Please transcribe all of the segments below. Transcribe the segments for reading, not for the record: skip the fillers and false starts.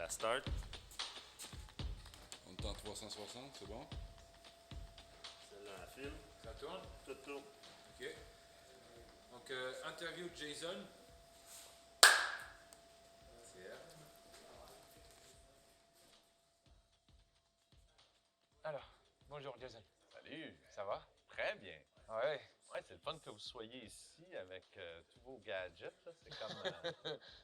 Ça start. On est en 360, c'est bon? Celle-là la file. Ça tourne? Tout tourne. OK. Donc, interview de Jason. Alors, bonjour Jason. Salut, Ça va? très bien. Ouais, Ouais, c'est le fun que vous soyez ici avec tous vos gadgets. Là. C'est comme.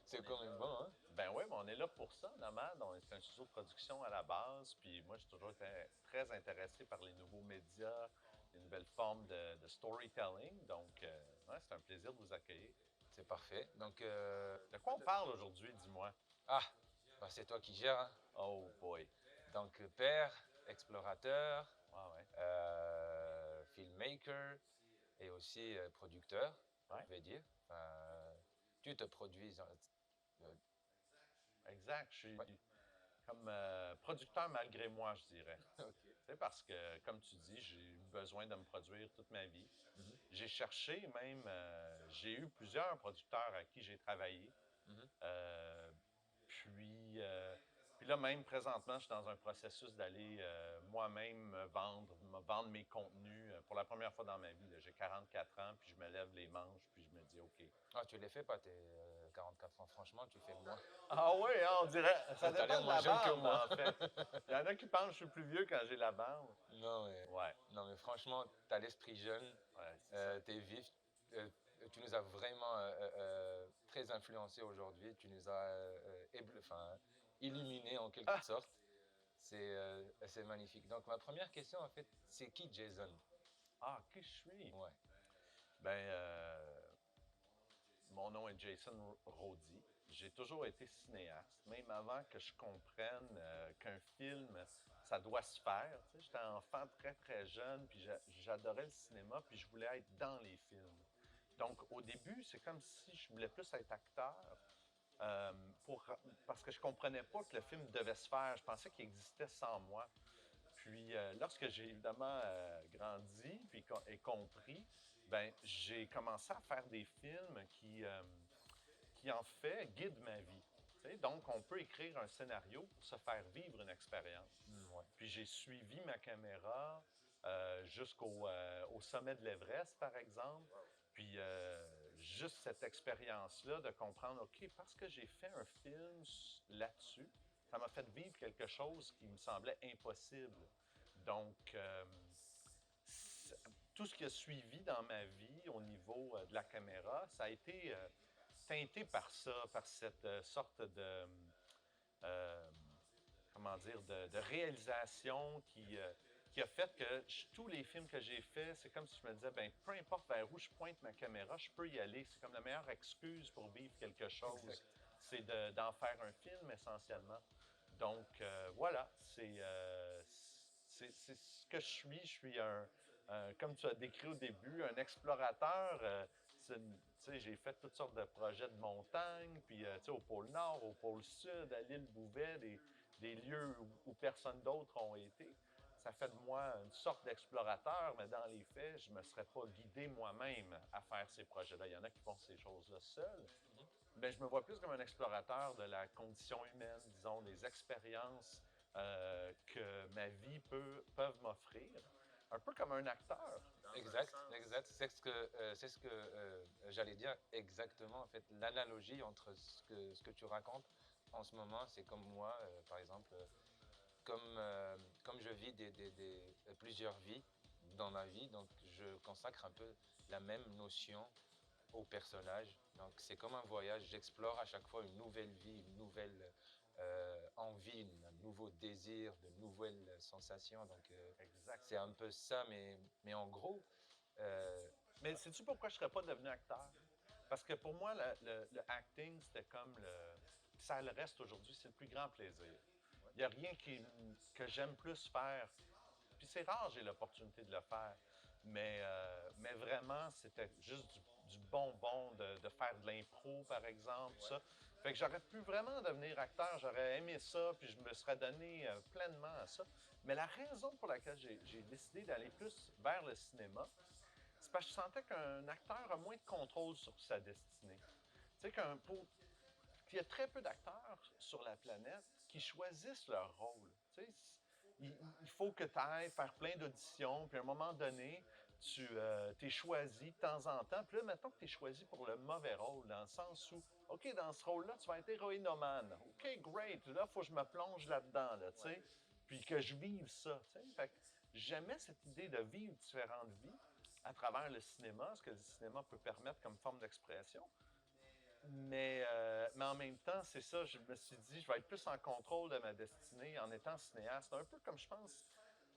c'est quand même bon, hein? Ben oui, mais on est là pour ça, Nomad. C'est un studio de production à la base. Puis moi, j'ai toujours été très intéressé par les nouveaux médias, les nouvelles formes de storytelling. Donc, ouais, c'est un plaisir de vous accueillir. C'est parfait. Donc, De quoi on parle aujourd'hui, dis-moi? ah, bah c'est toi qui gères, hein? Oh boy. Donc, père, explorateur, Ah ouais. filmmaker et aussi producteur, Ouais. je vais dire. Tu te produis. Exact. Je suis Ouais. comme producteur malgré moi, je dirais. Ok. C'est parce que, comme tu dis, j'ai eu besoin de me produire toute ma vie. Mhm. J'ai cherché même, j'ai eu plusieurs producteurs à qui j'ai travaillé. Mhm. Euh, puis là, même présentement, je suis dans un processus d'aller moi-même me vendre mes contenus pour la première fois dans ma vie. Là. J'ai 44 ans, puis je me lève les manches, puis je me dis, OK. Ah, tu les fais pas, tes 44 ans. Franchement, tu fais moins. Ah oui, hein, on dirait, ça T'as l'air dépend de moins la jeune que barbe, moi. en fait. Il y en a qui pensent que je suis plus vieux quand j'ai la barbe. Non, mais, Ouais, non, mais franchement, tu as l'esprit jeune. ouais, c'est ça. Tu es vif, tu nous as vraiment très influencés aujourd'hui, tu nous as illuminés en quelque Ah! sorte. C'est magnifique. Donc ma première question en fait, c'est qui Jason? Ah, qui je suis? Ouais. Ben, mon nom est Jason Rodi. J'ai toujours été cinéaste, même avant que je comprenne qu'un film, ça doit se faire. Tu sais, j'étais enfant très, très jeune, puis j'adorais le cinéma, puis je voulais être dans les films. Donc, au début, c'est comme si je voulais plus être acteur, euh, pour, parce que je comprenais pas que le film devait se faire. Je pensais qu'il existait sans moi. Puis, lorsque j'ai évidemment grandi et compris, ben, j'ai commencé à faire des films qui en fait, guident ma vie. Tu sais, donc, on peut écrire un scénario pour se faire vivre une expérience. Ouais. Puis, j'ai suivi ma caméra au sommet de l'Everest, par exemple. Puis, juste cette expérience-là de comprendre, OK, parce que j'ai fait un film là-dessus, ça m'a fait vivre quelque chose qui me semblait impossible. Donc, tout ce qui a suivi dans ma vie au niveau de la caméra, ça a été teinté par ça, par cette sorte de, euh, comment dire, de réalisation qui a fait que tous les films que j'ai faits, c'est comme si je me disais, ben peu importe vers où je pointe ma caméra, je peux y aller. C'est comme la meilleure excuse pour vivre quelque chose. Exact. C'est d'en faire un film essentiellement. Donc voilà, c'est ce que je suis. Je suis comme tu as décrit au début, un explorateur. J'ai fait toutes sortes de projets de montagne, puis au pôle Nord, au pôle Sud, à l'île Bouvet, des lieux où personne d'autre ont été. Ça fait de moi une sorte d'explorateur, mais dans les faits, je ne me serais pas guidé moi-même à faire ces projets-là. Il y en a qui font ces choses-là seuls. Mais je me vois plus comme un explorateur de la condition humaine, disons, des expériences que ma vie peuvent m'offrir. Un peu comme un acteur. Exact, exact. C'est ce que j'allais dire exactement. En fait, l'analogie entre ce que tu racontes en ce moment, c'est comme moi, par exemple, comme je vis plusieurs vies dans ma vie, donc je consacre un peu la même notion au personnage. Donc c'est comme un voyage, j'explore à chaque fois une nouvelle vie, une nouvelle envie, un nouveau désir, de nouvelles sensations. Donc Exact. c'est un peu ça, mais en gros, Mais sais-tu pourquoi je ne serais pas devenu acteur? Parce que pour moi, le acting, c'était comme ça le reste aujourd'hui, c'est le plus grand plaisir. Il n'y a rien que j'aime plus faire. Puis c'est rare, j'ai l'opportunité de le faire. Mais vraiment, c'était juste du bonbon de faire de l'impro, par exemple, ça. Fait que j'aurais pu vraiment devenir acteur, j'aurais aimé ça, puis je me serais donné pleinement à ça. Mais la raison pour laquelle j'ai décidé d'aller plus vers le cinéma, c'est parce que je sentais qu'un acteur a moins de contrôle sur sa destinée. Tu sais, qu'il y a très peu d'acteurs sur la planète qu'ils choisissent leur rôle. Tu sais, il faut que tu ailles faire plein d'auditions, puis à un moment donné, tu es choisi de temps en temps. Puis là, mettons que tu es choisi pour le mauvais rôle, dans le sens où, OK, dans ce rôle-là, tu vas être héroïnomane. OK, great. Là, il faut que je me plonge là-dedans, là, tu sais, puis que je vive ça. Tu sais. Fait que j'aimais cette idée de vivre différentes vies à travers le cinéma, ce que le cinéma peut permettre comme forme d'expression. Mais en même temps, c'est ça, je me suis dit, je vais être plus en contrôle de ma destinée en étant cinéaste. Un peu comme je pense,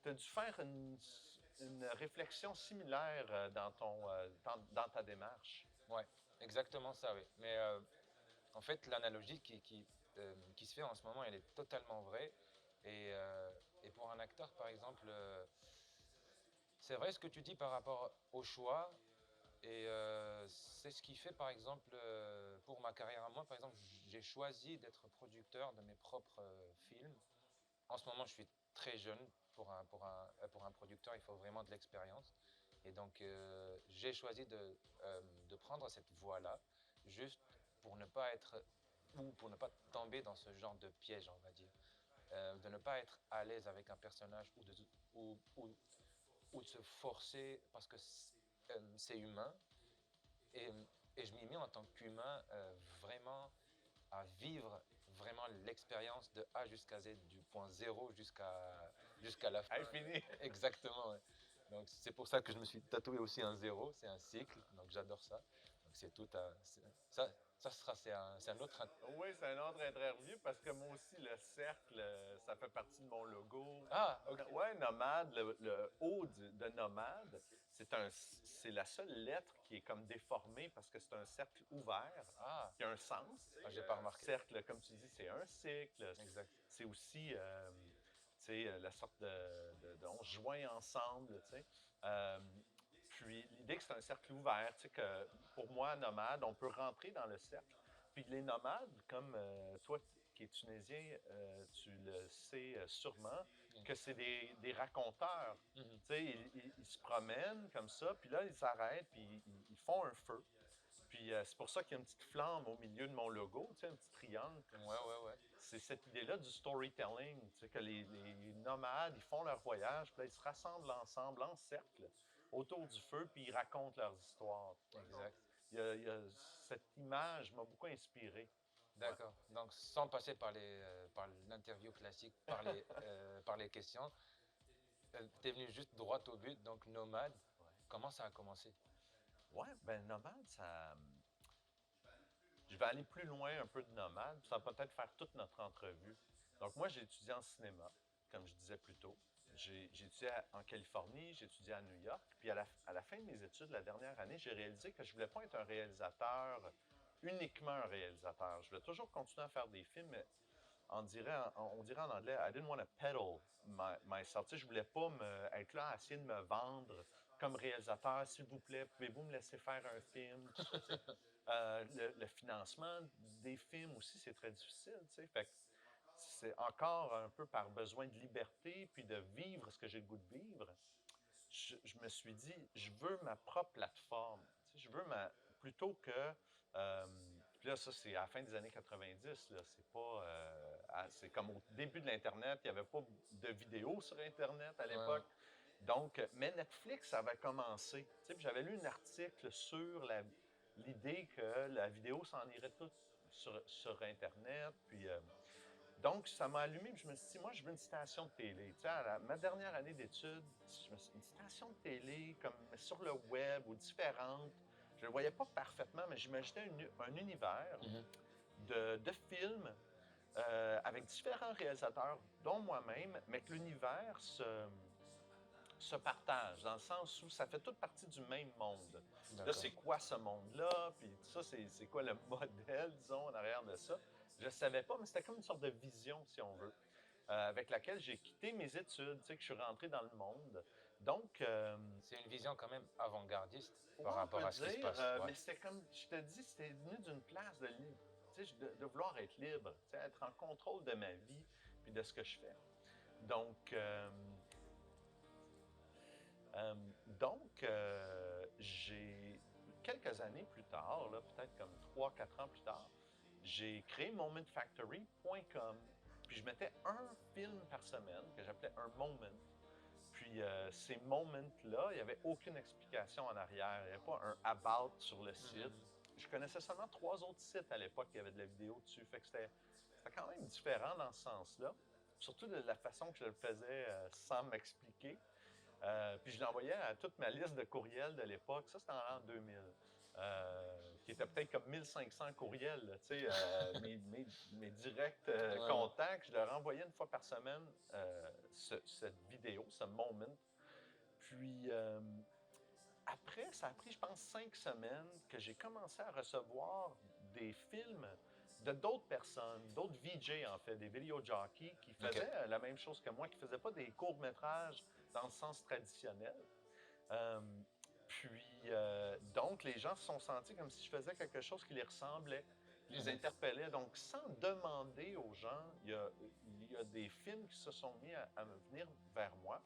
tu as dû faire une réflexion similaire dans ta démarche. Ouais, exactement ça, oui. Mais en fait, l'analogie qui se fait en ce moment, elle est totalement vraie. Et pour un acteur, par exemple, c'est vrai ce que tu dis par rapport au choix. Et c'est ce qui fait, par exemple, pour ma carrière à moi, par exemple, j'ai choisi d'être producteur de mes propres films. En ce moment, je suis très jeune. Pour un producteur, il faut vraiment de l'expérience. Et donc, j'ai choisi de prendre cette voie-là, juste pour ne pas être, ou pour ne pas tomber dans ce genre de piège, on va dire. De ne pas être à l'aise avec un personnage ou de se forcer parce que c'est humain. Et, et je m'y mets en tant qu'humain vraiment à vivre vraiment l'expérience de A jusqu'à Z, du point zéro jusqu'à la fin. Infini. Exactement. Ouais. Donc c'est pour ça que je me suis tatoué aussi un zéro, c'est un cycle, donc j'adore ça. Donc c'est tout un, c'est un autre. Oui, c'est un autre interview parce que moi aussi, le cercle, ça fait partie de mon logo. Ah, ok. Ouais, nomade, le O de nomade, c'est la seule lettre qui est comme déformée parce que c'est un cercle ouvert Ah, qui a un sens. j'ai pas remarqué. Cercle, comme tu dis, c'est un cycle. Exact. C'est aussi, tu sais, la sorte on se joint ensemble, tu sais. Puis l'idée que c'est un cercle ouvert, tu sais, que pour moi, nomade, on peut rentrer dans le cercle. Puis les nomades, comme toi qui es tunisien, tu le sais sûrement, que c'est des raconteurs. Mhm. Tu sais, ils se promènent comme ça, puis là, ils s'arrêtent, puis ils font un feu. Puis c'est pour ça qu'il y a une petite flamme au milieu de mon logo, tu sais, un petit triangle. Ouais. C'est cette idée-là du storytelling, tu sais, que les nomades, ils font leur voyage, puis là, ils se rassemblent ensemble en cercle autour du feu, puis ils racontent leurs histoires. Exact. Cette image m'a beaucoup inspiré. D'accord. Donc, sans passer par l'interview classique, par les questions, tu es venu juste droit au but, donc nomade. Ouais. Comment ça a commencé? Ouais, ben nomade, ça. Je vais aller plus loin un peu de nomade, ça va peut-être faire toute notre entrevue. Donc, moi, j'ai étudié en cinéma, comme je disais plus tôt. J'ai étudié en Californie, j'ai étudié à New York. Puis à la fin de mes études, la dernière année, j'ai réalisé que je ne voulais pas être un réalisateur, uniquement un réalisateur. Je voulais toujours continuer à faire des films, mais on dirait en anglais, I didn't want to peddle myself. Tu sais, je ne voulais pas être là à essayer de me vendre comme réalisateur. S'il vous plaît, pouvez-vous me laisser faire un film? Le financement des films aussi, c'est très difficile. Tu sais. Fait que c'est encore un peu par besoin de liberté puis de vivre ce que j'ai le goût de vivre. Je me suis dit, je veux ma propre plateforme. Tu sais, je veux plutôt que. Puis là, ça, c'est à la fin des années 90. Là, c'est pas. C'est comme au début de l'Internet, il n'y avait pas de vidéos sur Internet à l'époque. Ouais. Donc, mais Netflix avait commencé. Tu sais, j'avais lu un article sur l'idée que la vidéo s'en irait toute sur Internet. Puis, donc, ça m'a allumé. Puis je me suis dit, moi, je veux une station de télé. Tu sais, ma dernière année d'études, une station de télé comme sur le web ou différente. Je ne le voyais pas parfaitement, mais j'imaginais un univers de films avec différents réalisateurs, dont moi-même, mais que l'univers se partage, dans le sens où ça fait toute partie du même monde. Là, c'est quoi ce monde-là? Puis ça, c'est quoi le modèle, disons, en arrière de ça? Je ne savais pas, mais c'était comme une sorte de vision, si on veut, avec laquelle j'ai quitté mes études, tu sais, que je suis rentré dans le monde. Donc, C'est une vision quand même avant-gardiste ouais, par rapport à ce qui se passe. Ouais. mais c'était comme, je te dis, c'était venu d'une place de vouloir être libre, tu sais, être en contrôle de ma vie puis de ce que je fais. Donc, j'ai quelques années plus tard, là, peut-être comme 3-4 ans plus tart, j'ai créé momentfactory.com. Puis Puis je mettais un film par semaine que j'appelais un moment. Puis ces moments-là, il n'y avait aucune explication en arrière. Il n'y avait pas un about sur le site. Je connaissais seulement 3 autres sites à l'époque qui avaient de la vidéo dessus. Fait que c'était quand même différent dans ce sens-là. Surtout de la façon que je le faisais sans m'expliquer. Puis je l'envoyais à toute ma liste de courriels de l'époque. Ça, c'était en l'an 2000. Qui était peut-être comme 1500 courriels, là, tu sais, mes directs contacts. Je leur envoyais une fois par semaine cette vidéo, ce moment. Puis après, ça a pris, je pense, 5 semaines que j'ai commencé à recevoir des films de d'autres personnes, d'autres VJ en fait, des vidéo jockeys qui faisaient la même chose que moi, qui ne faisaient pas des courts-métrages dans le sens traditionnel. Donc, les gens se sont sentis comme si je faisais quelque chose qui les ressemblait, qui les interpellait. Donc, sans demander aux gens, il y a des films qui se sont mis à me venir vers moi.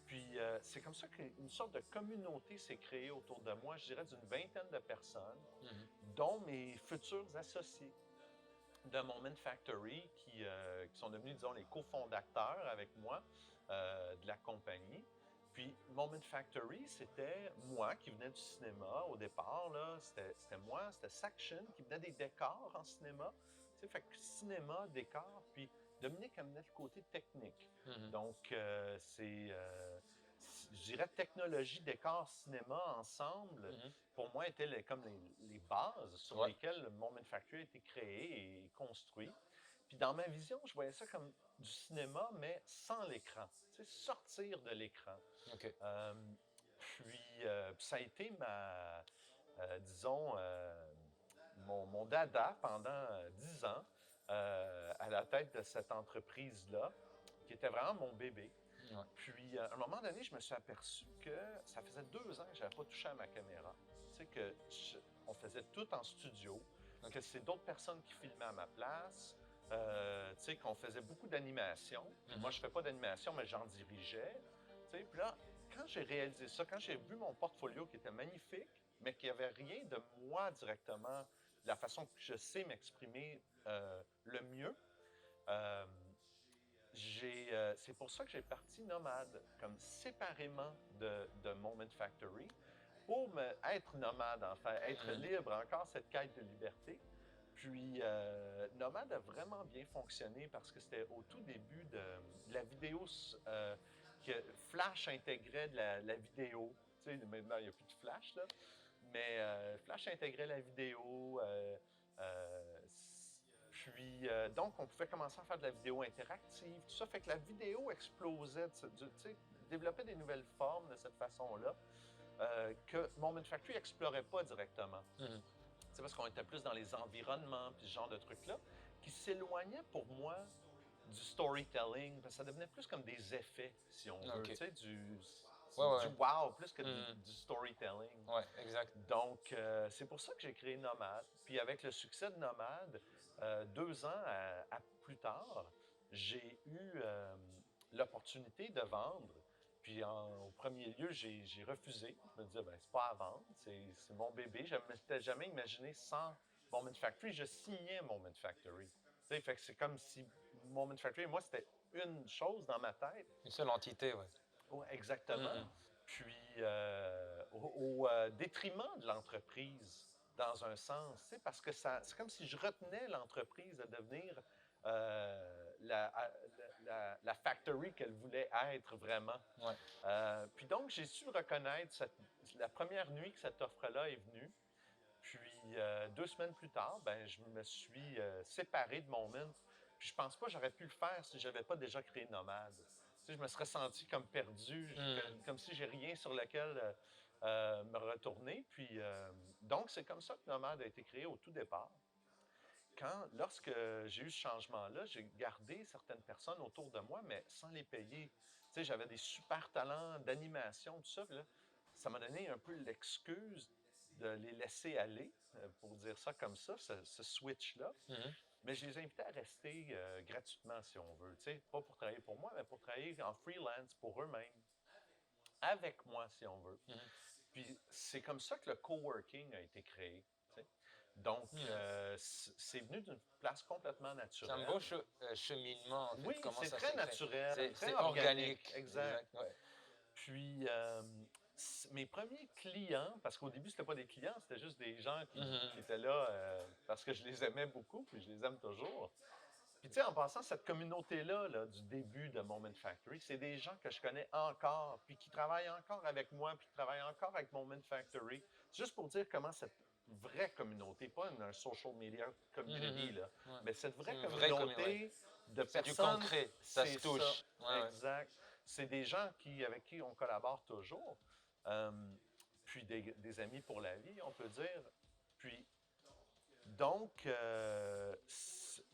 Puis, c'est comme ça qu'une sorte de communauté s'est créée autour de moi, je dirais d'une 20aine de personnes, dont mes futurs associés de Moment Factory, qui sont devenus, disons, les cofondateurs avec moi de la compagnie. Puis Moment Factory, c'était moi qui venais du cinéma au départ. C'était moi, c'était Saction qui venait des décors en cinéma. Tu sais, fait que cinéma, décor, puis Dominique amenait le côté technique. Donc, je dirais technologie, décor, cinéma ensemble, pour moi, étaient comme les bases sur lesquelles le Moment Factory a été créé et construit. Puis dans ma vision, je voyais ça comme du cinéma, mais sans l'écran. Tu sais, sortir de l'écran. Puis ça a été disons, mon dada pendant 10 ans à la tête de cette entreprise-là, qui était vraiment mon bébé. Puis, à un moment donné, je me suis aperçu que ça faisait 2 ans que je n'avais pas touché à ma caméra. Tu sais, on faisait tout en studio, que c'est d'autres personnes qui filmaient à ma place, tu sais, qu'on faisait beaucoup d'animation. Moi, je ne fais pas d'animation, mais j'en dirigeais. Tu sais, puis là, quand j'ai réalisé ça, quand j'ai vu mon portfolio qui était magnifique, mais qu'il n'y avait rien de moi directement, de la façon que je sais m'exprimer le mieux, c'est pour ça que j'ai parti Nomade, comme séparément de Moment Factory, pour être nomade, en fait, être libre, encore cette quête de liberté. Puis, Nomade a vraiment bien fonctionné parce que c'était au tout début de la vidéo que Flash intégrait de la vidéo. Tu sais, maintenant, il n'y a plus de Flash, là. Mais Flash intégrait la vidéo. Puis, donc, on pouvait commencer à faire de la vidéo interactive, tout ça. Fait que la vidéo explosait, tu sais, développait des nouvelles formes de cette façon-là que Moment Factory n'explorait pas directement. C'est parce qu'on était plus dans les environnements, puis ce genre de trucs-là, qui s'éloignaient pour moi du storytelling, parce que ça devenait plus comme des effets, si on veut, tu sais, du wow, plus que du storytelling. Ouais, exact. Donc, c'est pour ça que j'ai créé Nomade. Puis avec le succès de Nomade, 2 ans plus tard, j'ai eu l'opportunité de vendre. Puis au premier lieu, j'ai refusé. Je me disais, ben c'est pas à vendre, c'est mon bébé. Je ne m'étais jamais imaginé sans Moment Factory. Je signais Moment Factory. Tu sais, fait que c'est comme si Moment Factory, moi, c'était une chose dans ma tête. Une seule entité, oui. Oui, exactement. Puis, au détriment de l'entreprise, dans un sens, tu sais, parce que c'est comme si je retenais l'entreprise de devenir la factory qu'elle voulait être vraiment. Puis donc, j'ai su reconnaître la première nuit que cette offre-là est venue. Puis, 2 semaines plus tard, ben, je me suis séparé de Moment. Puis, je pense pas que j'aurais pu le faire si je n'avais pas déjà créé Nomade. Tu sais, je me serais senti comme perdu, comme si j'ai rien sur lequel me retourner. Puis, donc, c'est comme ça que Nomade a été créé au tout départ. Lorsque j'ai eu ce changement-là, j'ai gardé certaines personnes autour de moi, mais sans les payer. Tu sais, j'avais des super talents d'animation, tout ça. Là, ça m'a donné un peu l'excuse de les laisser aller, pour dire ça comme ça, ce switch-là. Mais je les invitais à rester gratuitement, si on veut. Tu sais, pas pour travailler pour moi, mais pour travailler en freelance pour eux-mêmes. Avec moi, si on veut. Puis c'est comme ça que le coworking a été créé. Tu sais. Donc, Hmm. c'est venu d'une place complètement C'est naturelle. un beau cheminement, en fait. Oui, Comment c'est ça très s'est créé. naturel, très C'est organique. organique. Exact. Ouais. Puis, mes premiers clients, parce qu'au début, c'était pas des clients, c'était juste des gens qui étaient là parce que je les aimais beaucoup, puis je les aime toujours. Puis, tu sais, en passant, cette communauté-là, là, du début de Moment Factory, c'est des gens que je connais encore, puis qui travaillent encore avec moi, puis qui travaillent encore avec Moment Factory. C'est juste pour dire comment cette vraie communauté, pas un social media community, là, Ouais. mais cette C'est vraie une vraie communauté. communauté de C'est du personnes, concret. Ça se c'est ça, touche. Ouais. exact. C'est des gens avec qui on collabore toujours, euh, puis des amis pour la vie, on peut dire. Puis, donc,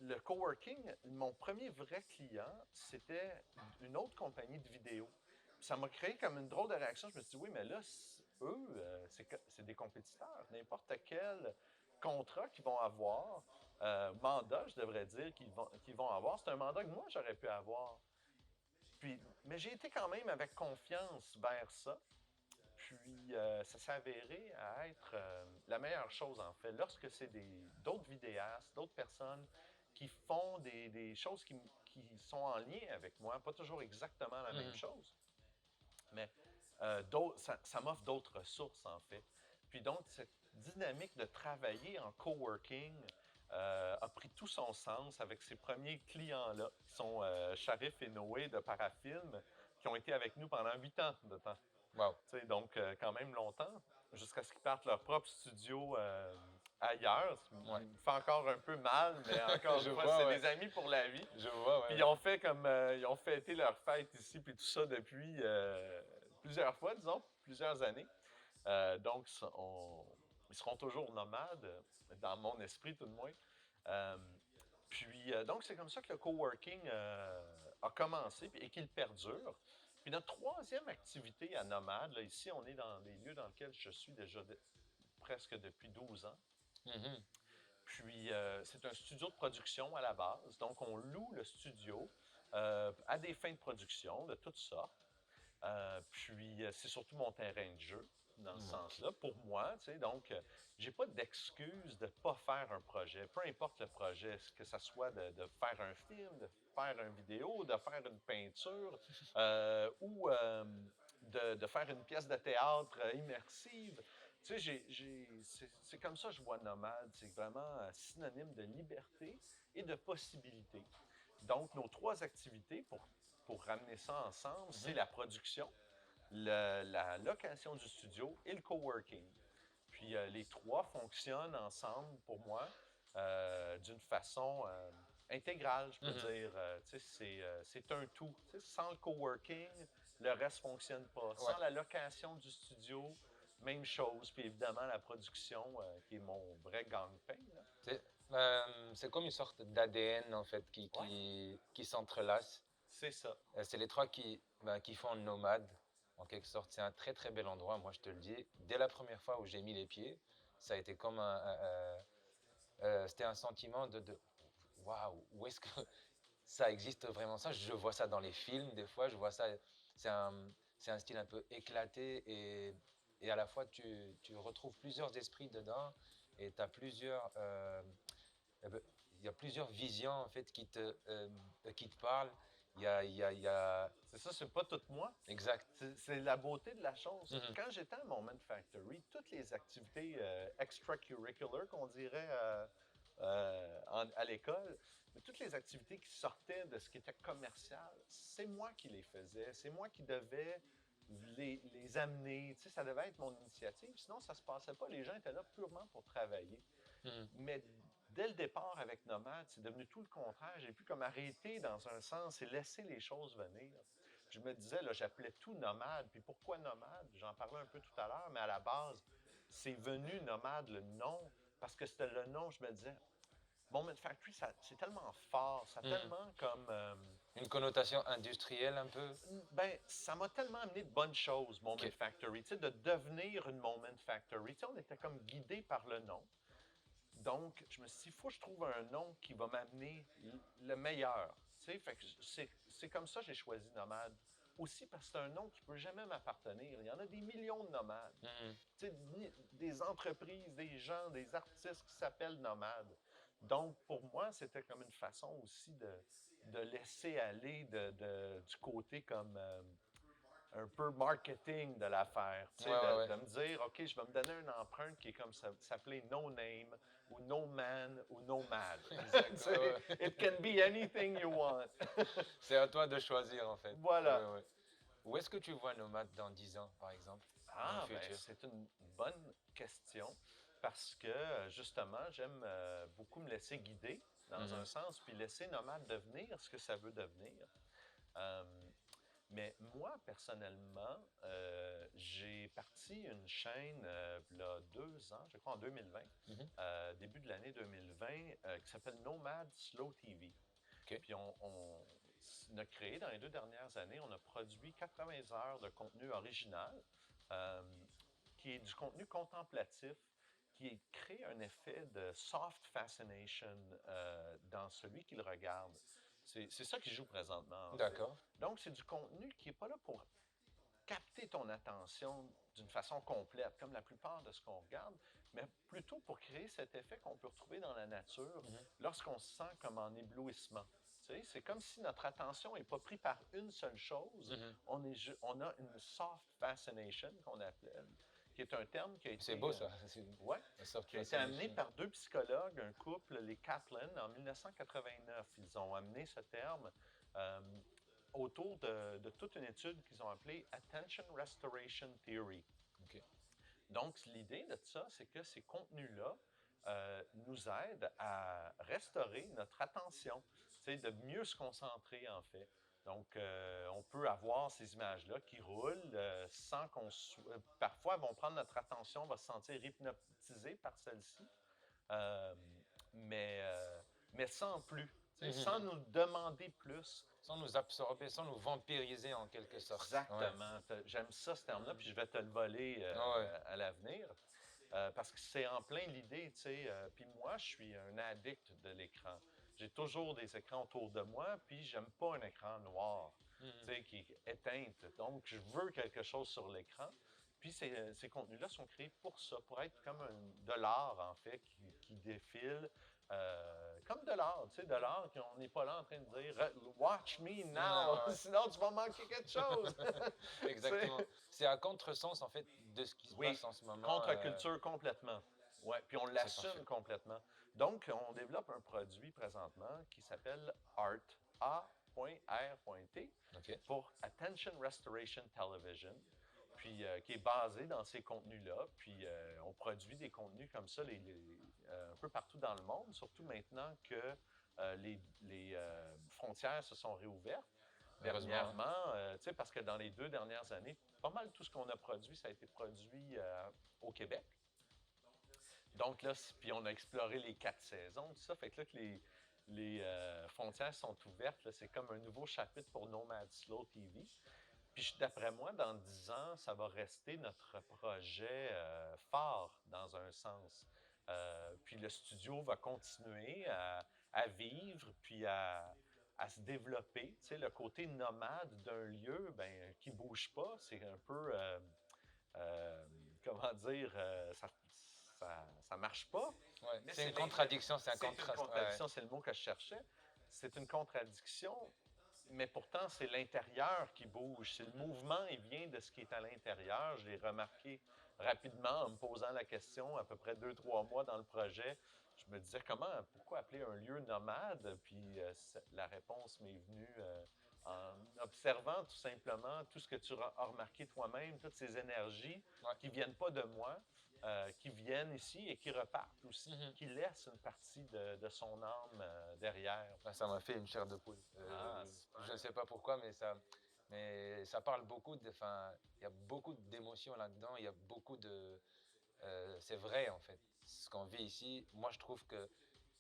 le coworking, mon premier vrai client, c'était une autre compagnie de vidéo. Ça m'a créé comme une drôle de réaction. Je me suis dit, oui, mais là, eux, c'est des compétiteurs. N'importe quel contrat qu'ils vont avoir, mandat, je devrais dire, qu'ils vont avoir, c'est un mandat que moi, j'aurais pu avoir. Puis, mais j'ai été quand même avec confiance vers ça. Puis, ça s'est avéré à être la meilleure chose, en fait. Lorsque c'est d'autres vidéastes, d'autres personnes qui font des choses qui sont en lien avec moi, pas toujours exactement la même chose, mais ça m'offre d'autres ressources, en fait. Puis donc, cette dynamique de travailler en coworking a pris tout son sens avec ces premiers clients-là, qui sont Sharif et Noé de Parafilm, qui ont été avec nous pendant 8 ans de temps. Wow. Donc, quand même longtemps, jusqu'à ce qu'ils partent leur propre studio ailleurs. Ouais. Il me fait encore un peu mal, mais encore une fois, c'est des amis pour la vie. Je vois, ouais. Puis ils ont fait comme ils ont fêté leur fête ici, puis tout ça depuis plusieurs fois, disons, plusieurs années. Donc, ils seront toujours nomades, dans mon esprit tout de moins. Puis, donc, c'est comme ça que le coworking a commencé et qu'il perdure. Puis notre troisième activité à Nomade, là, ici, on est dans des lieux dans lesquels je suis déjà presque depuis 12 ans. Mhm. Puis c'est un studio de production à la base. Donc on loue le studio à des fins de production de toutes sortes. Puis c'est surtout mon terrain de jeu dans ce sens-là, pour moi. Tu sais, donc, j'ai pas d'excuse de ne pas faire un projet, peu importe le projet, que ce soit de faire un film, de faire une vidéo, de faire une peinture ou de faire une pièce de théâtre immersive. Tu sais, c'est comme ça que je vois Nomade. C'est vraiment synonyme de liberté et de possibilité. Donc, nos trois activités, pour ramener ça ensemble, c'est la production, la location du studio et le coworking. Puis les trois fonctionnent ensemble pour moi d'une façon intégrale, je peux dire. C'est un tout. Sans le coworking, le reste ne fonctionne pas. Sans la location du studio, même chose. Puis évidemment, la production, qui est mon vrai gagne-pain. C'est comme une sorte d'ADN, en fait, qui s'entrelace. C'est ça. C'est les trois qui font Nomade, en quelque sorte. C'est un très, très bel endroit, moi, je te le dis. Dès la première fois où j'ai mis les pieds, ça a été comme c'était un sentiment de waouh, où est-ce que ça existe vraiment ça? Je vois ça dans les films, des fois, je vois ça. C'est un style un peu éclaté et à la fois, tu retrouves plusieurs esprits dedans et tu as plusieurs. Il y a plusieurs visions en fait qui te parlent. Il y a... C'est ça, c'est pas tout moi. Exact. C'est la beauté de la chose. Quand j'étais à Moment Factory, toutes les activités extracurricular, qu'on dirait à l'école, mais toutes les activités qui sortaient de ce qui était commercial, c'est moi qui les faisais. C'est moi qui devais les amener. Tu sais, ça devait être mon initiative. Sinon, ça se passait pas. Les gens étaient là purement pour travailler. Mais dès le départ avec Nomade, c'est devenu tout le contraire. J'ai pu comme arrêter dans un sens et laisser les choses venir. Je me disais, là, j'appelais tout Nomade. Puis pourquoi Nomade? J'en parlais un peu tout à l'heure, mais à la base, c'est venu Nomade, le nom, parce que c'était le nom, je me disais, Moment Factory, c'est tellement fort, ça a tellement comme... Une connotation industrielle un peu? Ben, ça m'a tellement amené de bonnes choses, Moment Factory, tu sais, de devenir une Moment Factory. Tu sais, on était comme guidé par le nom. Donc, je me suis dit, il faut que je trouve un nom qui va m'amener le meilleur. Tu sais, fait que c'est comme ça que j'ai choisi Nomade. aussi parce que c'est un nom qui ne peut jamais m'appartenir. Il y en a des millions de nomades. Tu sais, des entreprises, des gens, des artistes qui s'appellent nomades. Donc, pour moi, c'était comme une façon aussi de laisser aller du côté comme un peu marketing de l'affaire. Tu sais, de me dire, OK, je vais me donner une empreinte qui est comme ça, s'appeler No Name ou No Man ou Nomad. Exact. It can be anything you want. C'est à toi de choisir, en fait. Voilà. Où est-ce que tu vois Nomade dans 10 ans, par exemple, dans le futur? C'est une bonne question parce que, justement, j'aime beaucoup me laisser guider dans un sens, puis laisser Nomade devenir ce que ça veut devenir. Mais moi, personnellement, j'ai parti une chaîne il y a 2 ans, je crois en 2020, début de l'année 2020, qui s'appelle Nomad Slow TV. Puis on a créé dans les 2 dernières années, on a produit 80 heures de contenu original, qui est du contenu contemplatif, qui crée un effet de soft fascination dans celui qui le regarde. C'est ça qui joue présentement. D'accord. Donc, c'est du contenu qui n'est pas là pour capter ton attention d'une façon complète, comme la plupart de ce qu'on regarde, mais plutôt pour créer cet effet qu'on peut retrouver dans la nature lorsqu'on se sent comme en éblouissement. Tu sais, c'est comme si notre attention n'est pas prise par une seule chose. On a une soft fascination qu'on appelle, qui est un terme qui a été... C'est beau, ça. Qui a été amené par 2 psychologues, un couple, les Kaplan, en 1989. Ils ont amené ce terme autour de toute une étude qu'ils ont appelée Attention Restoration Theory. Donc, l'idée de ça, c'est que ces contenus-là nous aident à restaurer notre attention, de mieux se concentrer, en fait. Donc, on peut avoir ces images-là qui roulent sans qu'on... parfois, elles vont prendre notre attention, on va se sentir hypnotisé par celle-ci, mais sans plus, sans nous demander plus. Sans nous absorber, sans nous vampiriser en quelque sorte. Exactement. J'aime ça, ce terme-là, puis je vais te le voler à l'avenir. Parce que c'est en plein l'idée, tu sais. Puis moi, je suis un addict de l'écran. J'ai toujours des écrans autour de moi, puis j'aime pas un écran noir, tu sais, qui est éteinte. Donc, je veux quelque chose sur l'écran. Puis ces contenus-là sont créés pour ça, pour être comme de l'art, en fait, qui défile. Comme de l'art, tu sais, de l'art qu'on n'est pas là en train de dire « Watch me now! » Sinon, tu vas manquer quelque chose. Exactement. C'est à contresens, en fait, de ce qui se passe en ce moment. Contre-culture complètement. Oui, puis on l'assume complètement. Donc, on développe un produit présentement qui s'appelle ART, A.R.T, pour Attention Restoration Television, puis qui est basé dans ces contenus-là. Puis on produit des contenus comme ça un peu partout dans le monde, surtout maintenant que les frontières se sont réouvertes. Dernièrement, parce que dans les 2 dernières années, pas mal tout ce qu'on a produit, ça a été produit au Québec. Donc là, puis on a exploré les 4 saisons, tout ça. Fait que là, que les frontières sont ouvertes, là, c'est comme un nouveau chapitre pour Nomad Slow TV. Puis d'après moi, dans 10 ans, ça va rester notre projet phare dans un sens. Puis le studio va continuer à vivre, puis à se développer. Tu sais, le côté nomade d'un lieu qui ne bouge pas, c'est un peu, comment dire, ça marche pas. Ouais, c'est une contradiction, c'est un contraste. C'est une contradiction, c'est le mot que je cherchais. C'est une contradiction, mais pourtant, c'est l'intérieur qui bouge. C'est le mouvement, il vient de ce qui est à l'intérieur. Je l'ai remarqué rapidement en me posant la question, à peu près 2-3 mois dans le projet. Je me disais, pourquoi appeler un lieu nomade? Puis la réponse m'est venue en observant tout simplement tout ce que tu as remarqué toi-même, toutes ces énergies qui ne viennent pas de moi, qui viennent ici et qui repartent aussi, qui laissent une partie de son âme derrière. Ça m'a fait une chair de poule. Je ne sais pas pourquoi, mais ça parle beaucoup. Il y a beaucoup d'émotions là-dedans. Il y a beaucoup de... c'est vrai, en fait, ce qu'on vit ici. Moi, je trouve que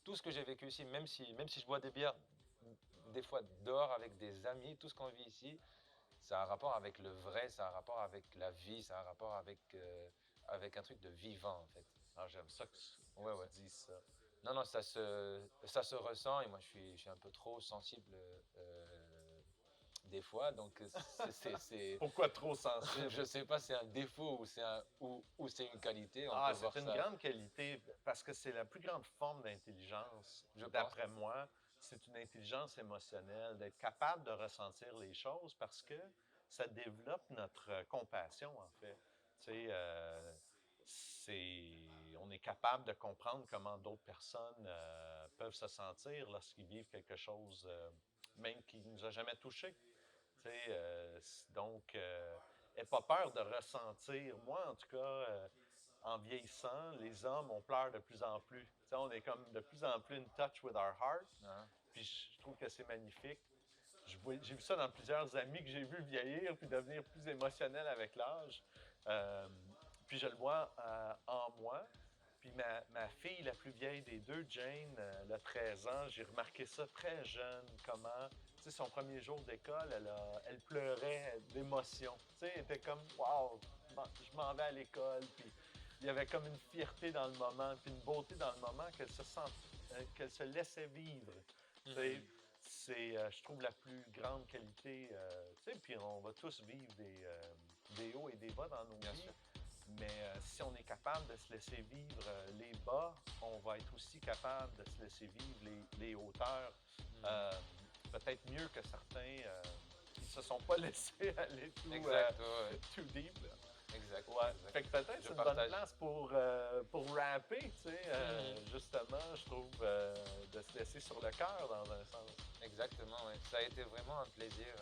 tout ce que j'ai vécu ici, même si je bois des bières, des fois dehors avec des amis, tout ce qu'on vit ici, ça a un rapport avec le vrai, ça a un rapport avec la vie, ça a un rapport avec un truc de vivant, en fait. J'aime ça que tu dises ça. Non, ça se ressent, et moi, je suis un peu trop sensible des fois. Donc, Pourquoi trop sensible? je sais pas, c'est un défaut ou c'est une qualité. On Ah, peut voir c'est une ça, grande qualité parce que c'est la plus grande forme d'intelligence, je pense. d'après moi. C'est une intelligence émotionnelle, d'être capable de ressentir les choses parce que ça développe notre compassion, en fait. Tu sais, on est capable de comprendre comment d'autres personnes peuvent se sentir lorsqu'ils vivent quelque chose, même qui ne nous a jamais touchés. Tu sais, donc, n'aie pas peur de ressentir. Moi, en tout cas, en vieillissant, les hommes, on pleure de plus en plus. Tu sais, on est comme de plus en plus in touch with our heart. Hein. Puis je trouve que c'est magnifique. J'ai vu ça dans plusieurs amis que j'ai vus vieillir puis devenir plus émotionnels avec l'âge. Euh, puis je le vois en moi. Puis ma fille, la plus vieille des deux, Jane, elle a 13 ans. J'ai remarqué ça très jeune, comment, tu sais, son premier jour d'école, elle pleurait d'émotion. Tu sais, elle était comme, wow, je m'en vais à l'école. Puis il y avait comme une fierté dans le moment, puis une beauté dans le moment qu'elle se laissait vivre. Tu sais, c'est, je trouve, la plus grande qualité. Tu sais, puis on va tous vivre des hauts et des bas dans nos Bien vies. sûr. Mais si on est capable de se laisser vivre les bas, on va être aussi capable de se laisser vivre les hauteurs. Euh, Peut-être mieux que certains qui se sont pas laissés aller Exact, ouais, too deep. Là. exact, Ouais. exact. Fait que peut-être Je c'est une bonne partage. place pour rapper, tu sais, justement, je trouve, de se laisser sur le cœur dans un sens. Exactement, ouais. Ça a été vraiment un plaisir,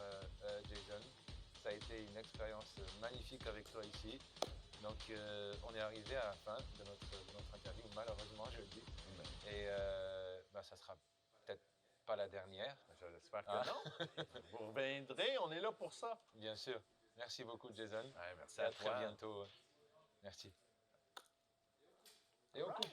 Jason. Ça a été une expérience magnifique avec toi ici. Donc, on est arrivé à la fin de notre interview, malheureusement, je le dis. Et bah, ça sera peut-être pas la dernière. J'espère que Ah. non. Vous reviendrez, on est là pour ça. Bien sûr. Merci beaucoup, Jason. Ouais, merci Et à à très toi. bientôt. Merci. Et on coupe.